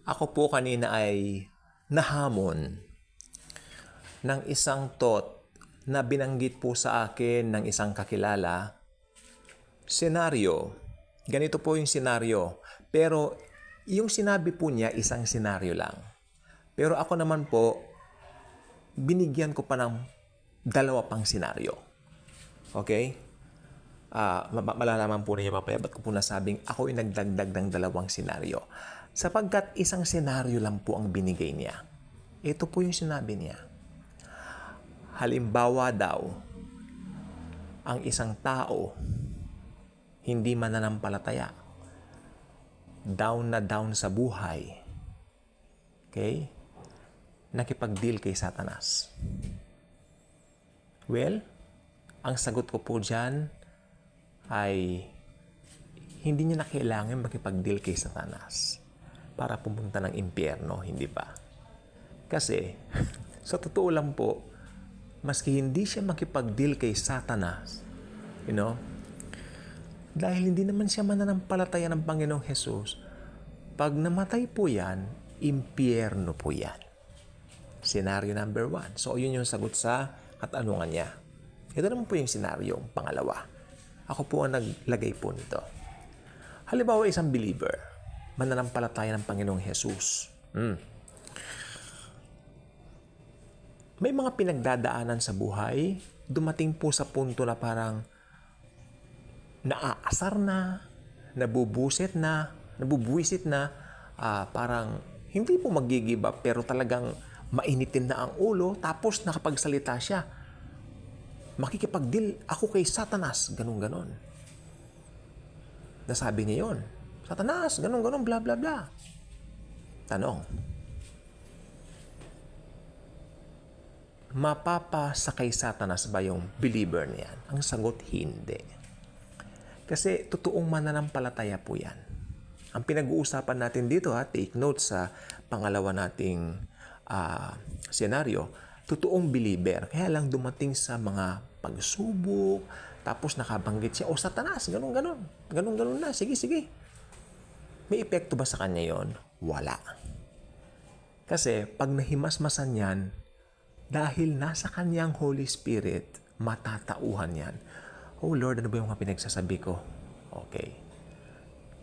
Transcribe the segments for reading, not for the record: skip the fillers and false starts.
Ako po kanina ay nahamon ng isang thought na binanggit po sa akin ng isang kakilala. Senaryo. Ganito po yung senaryo. Pero yung sinabi po niya, isang senaryo lang. Pero ako naman po, binigyan ko pa ng dalawa pang senaryo. Okay? Malalaman po niya papaya ba't ko po nasabing ako ay nagdagdag ng dalawang senaryo. Sapagkat isang senaryo lang po ang binigay niya. Ito po yung sinabi niya. Halimbawa daw, ang isang tao hindi mananampalataya, down na down sa buhay, okay? Nakipag-deal kay Satanas. Well, ang sagot ko po dyan ay hindi niya na kailangan makipag-deal kay Satanas para pumunta ng impyerno, hindi ba? Kasi, sa totoo lang po, maski hindi siya makipag-deal kay Satanas, dahil hindi naman siya mananampalataya ng Panginoong Jesus, pag namatay po yan, impyerno po yan. Scenario number 1. So, yun yung sagot sa katanungan niya. Ito naman po yung scenario, pangalawa. Ako po ang naglagay po nito. Halimbawa, isang believer, mananampalataya ng Panginoong Jesus. May mga pinagdadaanan sa buhay, dumating po sa punto na parang naaasar na, nabubuwisit na, parang hindi po mag-give up pero talagang mainitin na ang ulo, tapos nakapagsalita siya. Makikipag-deal ako kay Satanas, ganun-ganon. Nasabi niya yun. Satanas, ganun-ganon, bla bla bla. Tanong. Mapapasakay Satanas ba yung believer niyan? Ang sagot, hindi. Kasi totoong mananampalataya po yan. Ang pinag-uusapan natin dito, take note sa pangalawa nating senaryo, totoong believer. Kaya lang dumating sa mga pagsubok, tapos nakabanggit siya, Satanas, ganun-ganon na, sige. May epekto ba sa kanya yon? Wala. Kasi pag nahimasmasan yan, dahil nasa kanyang Holy Spirit, matatauhan yan. Oh Lord, ano ba yung mga pinagsasabi ko? Okay.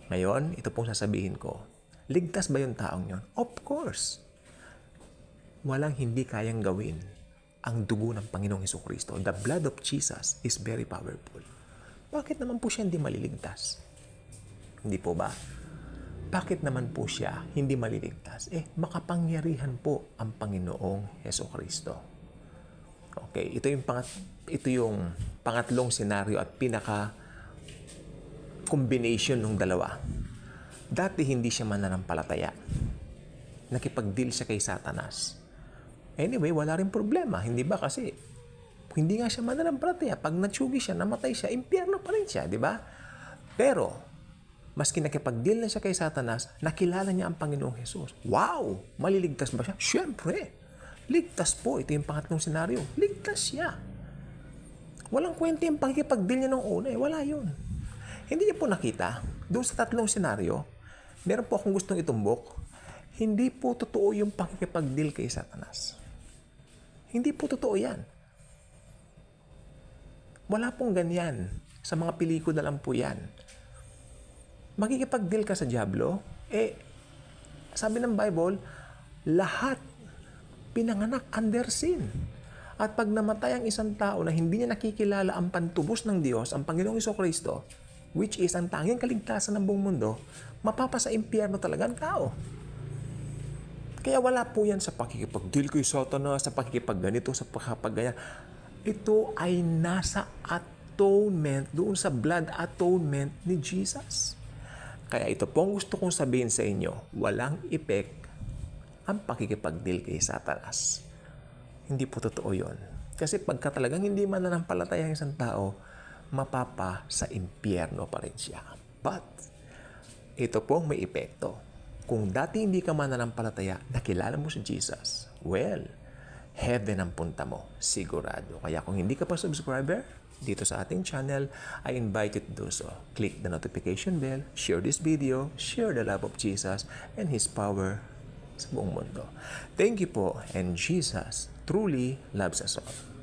Ngayon, ito pong sasabihin ko. Ligtas ba yung taong yon? Of course. Walang hindi kayang gawin ang dugo ng Panginoong Hesukristo. The blood of Jesus is very powerful. Bakit naman po siya hindi maliligtas? Hindi po ba? Bakit naman po siya hindi maliligtas? Makapangyarihan po ang Panginoong Hesukristo. Okay, ito yung pangatlong senaryo at pinaka combination ng dalawa. Dati hindi siya mananampalataya. Nakipag-deal siya kay Satanas. Anyway, wala rin problema, hindi ba? Kasi hindi nga siya mananampalataya. Pag natsugi siya, namatay siya, impyerno pa rin siya, di ba? Pero maski nakipag-deal na siya kay Satanas, nakilala niya ang Panginoong Jesus. Wow! Maliligtas ba siya? Siyempre! Ligtas po. Ito yung pangatlong senaryo. Ligtas siya. Walang kwenta yung pakikipag-deal niya nung una. Wala yun. Hindi niya po nakita. Doon sa tatlong senaryo, meron po akong gustong itumbok. Hindi po totoo yung pakikipag-deal kay Satanas. Hindi po totoo yan. Wala pong ganyan. Sa mga pelikula lang po yan. Makikipag-deal ka sa Diablo, sabi ng Bible, lahat pinanganak under sin. At pag namatay ang isang tao na hindi niya nakikilala ang pantubos ng Diyos, ang Panginoong Hesukristo, which is ang tanging kaligtasan ng buong mundo, mapapasa impyerno talaga ang tao. Kaya wala po yan sa pakikipag-deal kay Satanas, sa pakikipag-ganito, sa pakikipag-ganyan. Ito ay nasa atonement, doon sa blood atonement ni Jesus. Kaya ito pong gusto kong sabihin sa inyo, walang effect ang pakikipag-deal kay Satanas. Hindi po totoo yun. Kasi pagka talagang hindi mananampalataya ang isang tao, mapapa sa impyerno pa rin siya. But, ito pong may epekto. Kung dati hindi ka mananampalataya, nakilala mo si Jesus, well, heaven ang punta mo, sigurado. Kaya kung hindi ka pa subscriber, dito sa ating channel, I invite you to do so. Click the notification bell, share this video, share the love of Jesus and His power sa buong mundo. Thank you po, and Jesus truly loves us all.